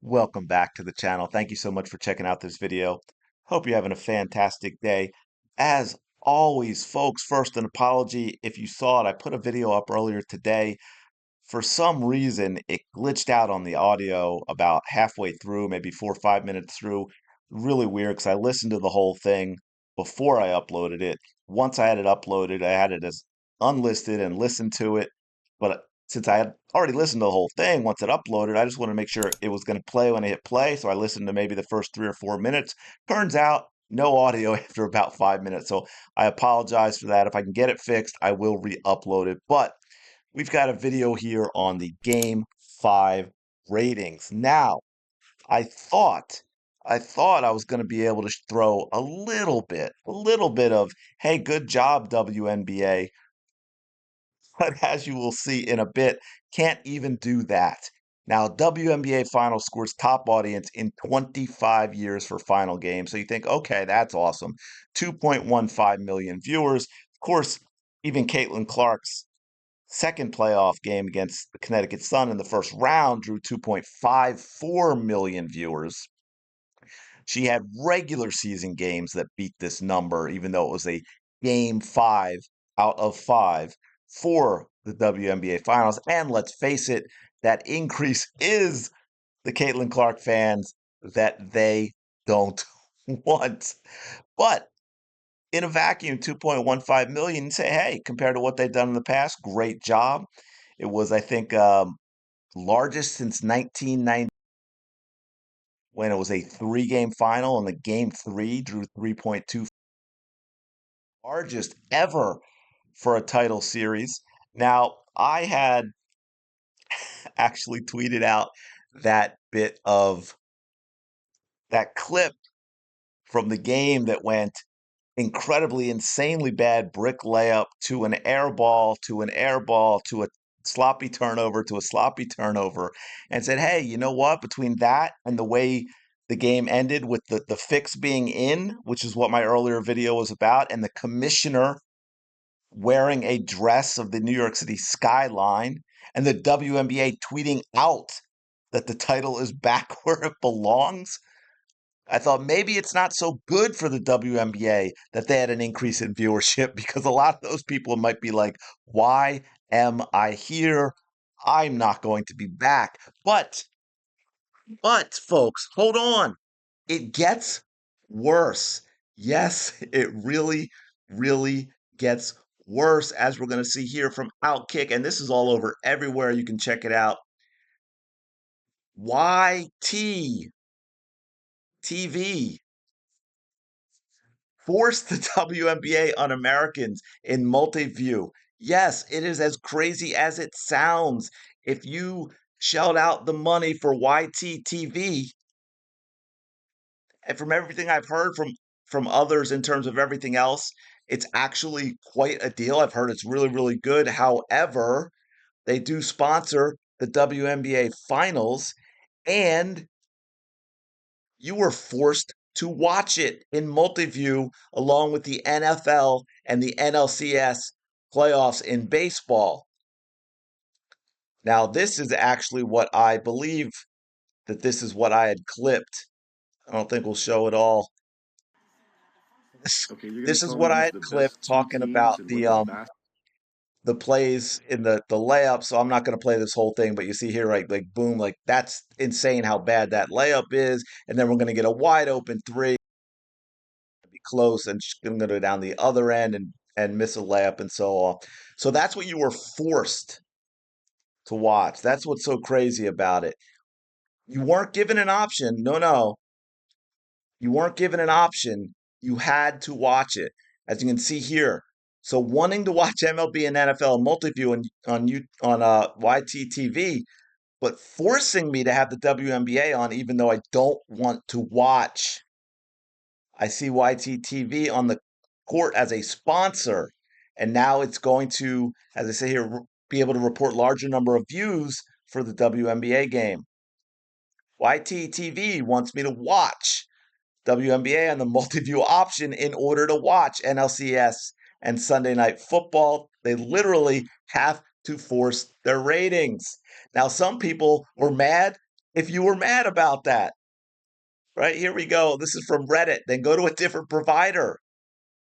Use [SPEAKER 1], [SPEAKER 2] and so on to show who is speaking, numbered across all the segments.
[SPEAKER 1] Welcome back to the channel. Thank you so much for checking out this video. Hope you're having a fantastic day. As always, folks, first an apology if you saw it. I put a video up earlier today. For some reason, it glitched out on the audio about halfway through, maybe 4 or 5 minutes through. Really weird because I listened to the whole thing before I uploaded it. Once I had it uploaded, I had it as unlisted and listened to it. But since I had already listened to the whole thing, once it uploaded, I just wanted to make sure it was going to play when I hit play. So I listened to maybe the first 3 or 4 minutes. Turns out, no audio after about 5 minutes. So I apologize for that. If I can get it fixed, I will re-upload it. But we've got a video here on the Game 5 ratings. Now, I thought I was going to be able to throw a little bit of, hey, good job, WNBA. But as you will see in a bit, can't even do that. Now, WNBA Final scores top audience in 25 years for final games. So you think, okay, that's awesome. 2.15 million viewers. Of course, even Caitlin Clark's second playoff game against the Connecticut Sun in the first round drew 2.54 million viewers. She had regular season games that beat this number, even though it was a game 5 out of 5 for the WNBA Finals. And let's face it, that increase is the Caitlin Clark fans that they don't want. But in a vacuum, 2.15 million, you say, hey, compared to what they've done in the past, great job. It was, I think, largest since 1990 when it was a three-game final, and the game three drew 3.2, largest ever for a title series. Now, I had actually tweeted out that bit of that clip from the game that went incredibly, insanely bad brick layup to an air ball to an air ball to a sloppy turnover to a sloppy turnover, and said, hey, you know what? Between that and the way the game ended with the fix being in, which is what my earlier video was about, and the commissioner wearing a dress of the New York City skyline, and the WNBA tweeting out that the title is back where it belongs, I thought maybe it's not so good for the WNBA that they had an increase in viewership because a lot of those people might be like, why am I here? I'm not going to be back. But folks, hold on. It gets worse. Yes, it really, really gets worse, as we're going to see here from Outkick. And this is all over everywhere. You can check it out. YT TV force the WNBA on Americans in multi-view. Yes, it is as crazy as it sounds. If you shelled out the money for YT TV, and from everything I've heard from others in terms of everything else, it's actually quite a deal. I've heard it's really, really good. However, they do sponsor the WNBA finals, and you were forced to watch it in multi-view along with the NFL and the NLCS playoffs in baseball. Now, this is actually what I believe that this is what I had clipped. I don't think we'll show it all. This,
[SPEAKER 2] Okay, you're gonna
[SPEAKER 1] this is
[SPEAKER 2] tell
[SPEAKER 1] what
[SPEAKER 2] me
[SPEAKER 1] I
[SPEAKER 2] who's
[SPEAKER 1] had
[SPEAKER 2] the best
[SPEAKER 1] clipped
[SPEAKER 2] two
[SPEAKER 1] talking
[SPEAKER 2] teams
[SPEAKER 1] about
[SPEAKER 2] and what
[SPEAKER 1] the
[SPEAKER 2] the best.
[SPEAKER 1] the plays in the layup. So I'm not going to play this whole thing, but you see here, right, like boom, like that's insane how bad that layup is. And then we're going to get a wide open three, be close, and she's going to go down the other end and miss a layup and so on. So that's what you were forced to watch. That's what's so crazy about it. You weren't given an option. No, no. You weren't given an option. You had to watch it, as you can see here. So wanting to watch MLB and NFL multi-view on YTTV, but forcing me to have the WNBA on, even though I don't want to watch. I see YTTV on the court as a sponsor, and now it's going to, as I say here, be able to report larger number of views for the WNBA game. YTTV wants me to watch WNBA on the multi-view option in order to watch NLCS and Sunday Night Football. They literally have to force their ratings. Now, some people were mad if you were mad about that. Right, here we go. This is from Reddit. Then go to a different provider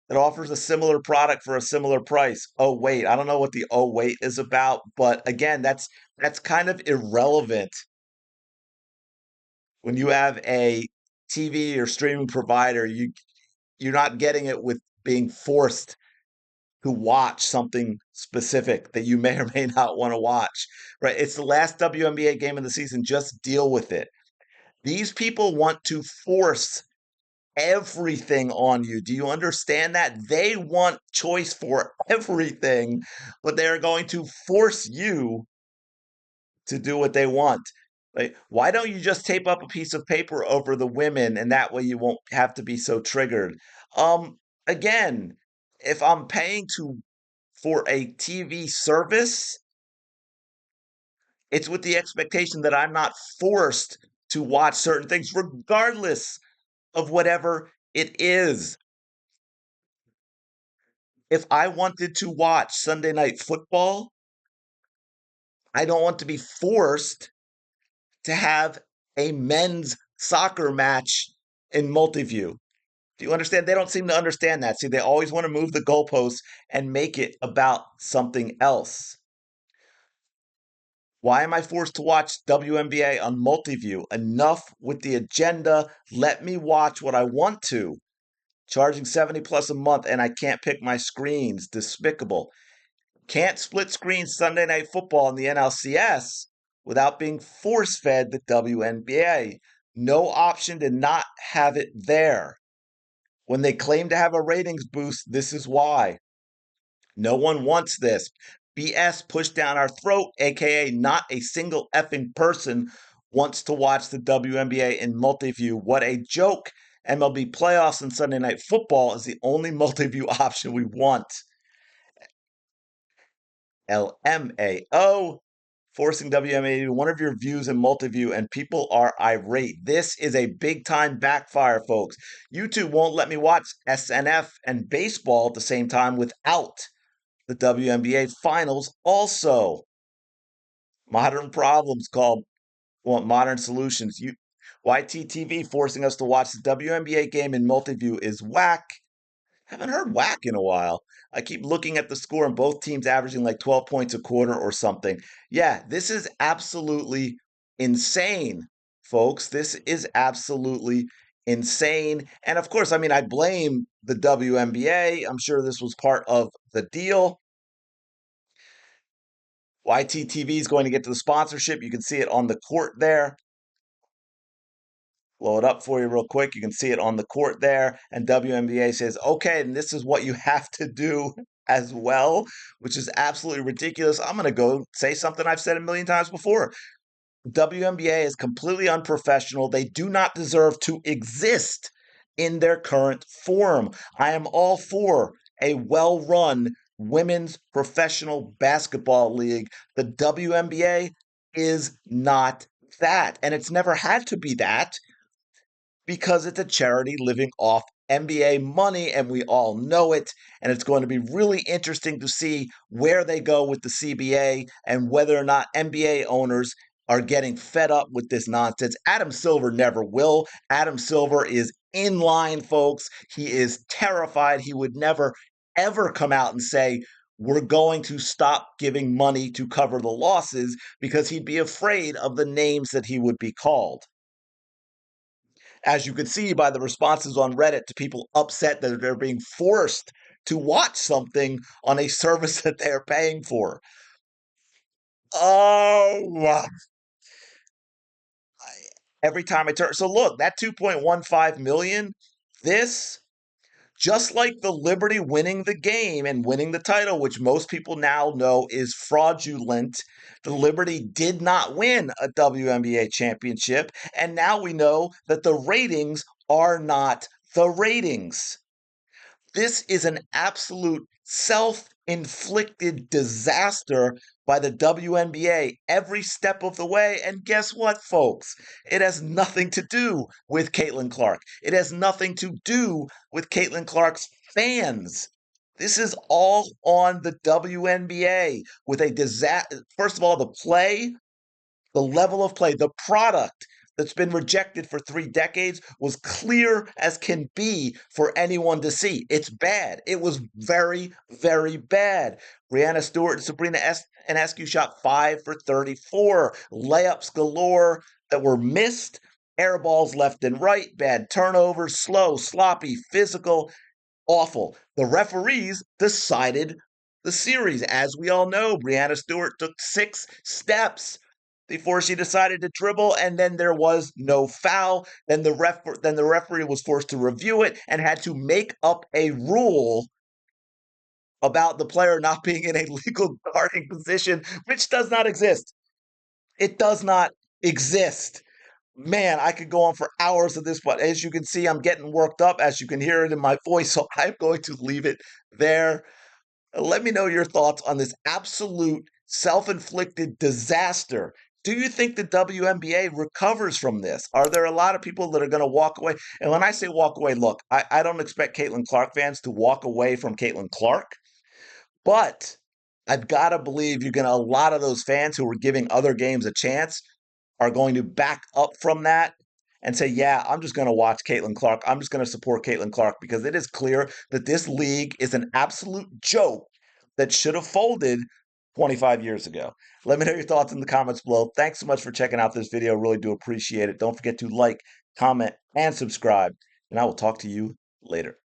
[SPEAKER 1] that offers a similar product for a similar price. Oh wait, I don't know what the oh wait is about, but again, that's kind of irrelevant when you have a TV or streaming provider. You're not getting it with being forced to watch something specific that you may or may not want to watch. Right? It's the last WNBA game of the season. Just deal with it. These people want to force everything on you. Do you understand that? They want choice for everything, but they're going to force you to do what they want. Like, why don't you just tape up a piece of paper over the women and that way you won't have to be so triggered? Again, if I'm paying to for a TV service, it's with the expectation that I'm not forced to watch certain things regardless of whatever it is. If I wanted to watch Sunday Night Football, I don't want to be forced to have a men's soccer match in multiview. Do you understand? They don't seem to understand that. See, they always want to move the goalposts and make it about something else. Why am I forced to watch WNBA on multiview? Enough with the agenda. Let me watch what I want to. Charging 70 plus a month and I can't pick my screens. Despicable. Can't split screen Sunday Night Football in the NLCS without being force fed the WNBA. No option to not have it there. When they claim to have a ratings boost, this is why. No one wants this. BS pushed down our throat, aka not a single effing person wants to watch the WNBA in multiview. What a joke. MLB playoffs and Sunday Night Football is the only multiview option we want. LMAO, forcing WNBA to one of your views in multiview, and people are irate. This is a big time backfire, folks. YouTube won't let me watch SNF and baseball at the same time without the WNBA finals also. Modern problems called modern solutions. YTTV forcing us to watch the WNBA game in multiview is whack. Haven't heard whack in a while. I keep looking at the score and both teams averaging like 12 points a quarter or something. Yeah, this is absolutely insane, folks. This is absolutely insane. And of course, I mean, I blame the WNBA. I'm sure this was part of the deal. YTTV is going to get to the sponsorship. You can see it on the court there. Blow it up for you real quick. You can see it on the court there. And WNBA says, okay, and this is what you have to do as well, which is absolutely ridiculous. I'm going to go say something I've said a million times before. WNBA is completely unprofessional. They do not deserve to exist in their current form. I am all for a well run women's professional basketball league. The WNBA is not that, and it's never had to be that because it's a charity living off NBA money, and we all know it. And it's going to be really interesting to see where they go with the CBA and whether or not NBA owners are getting fed up with this nonsense. Adam Silver never will. Adam Silver is in line, folks. He is terrified. He would never, ever come out and say, we're going to stop giving money to cover the losses, because he'd be afraid of the names that he would be called, as you could see by the responses on Reddit to people upset that they're being forced to watch something on a service that they're paying for. Oh, every time I turn. So look, that 2.15 million, this, just like the Liberty winning the game and winning the title, which most people now know is fraudulent. The Liberty did not win a WNBA championship. And now we know that the ratings are not the ratings. This is an absolute self inflicted disaster by the WNBA every step of the way. And guess what, folks? It has nothing to do with Caitlin Clark. It has nothing to do with Caitlin Clark's fans. This is all on the WNBA with a disaster. First of all, the play The level of play, the product that's been rejected for 3 decades was clear as can be for anyone to see. It's bad. It was very, very bad. Brianna Stewart and Sabrina Enescu shot 5 for 34, layups galore that were missed, air balls left and right, bad turnovers, slow, sloppy, physical, awful. The referees decided the series. As we all know, Brianna Stewart took 6 steps before she decided to dribble, and then there was no foul. Then the referee was forced to review it and had to make up a rule about the player not being in a legal guarding position, which does not exist. It does not exist. Man, I could go on for hours of this, but as you can see, I'm getting worked up, as you can hear it in my voice, so I'm going to leave it there. Let me know your thoughts on this absolute self-inflicted disaster. Do you think the WNBA recovers from this? Are there a lot of people that are going to walk away? And when I say walk away, look, I don't expect Caitlin Clark fans to walk away from Caitlin Clark, but I've got to believe you're going to, a lot of those fans who were giving other games a chance are going to back up from that and say, yeah, I'm just going to watch Caitlin Clark. I'm just going to support Caitlin Clark because it is clear that this league is an absolute joke that should have folded 25 years ago. Let me know your thoughts in the comments below. Thanks so much for checking out this video. Really do appreciate it. Don't forget to like, comment, and subscribe, and I will talk to you later.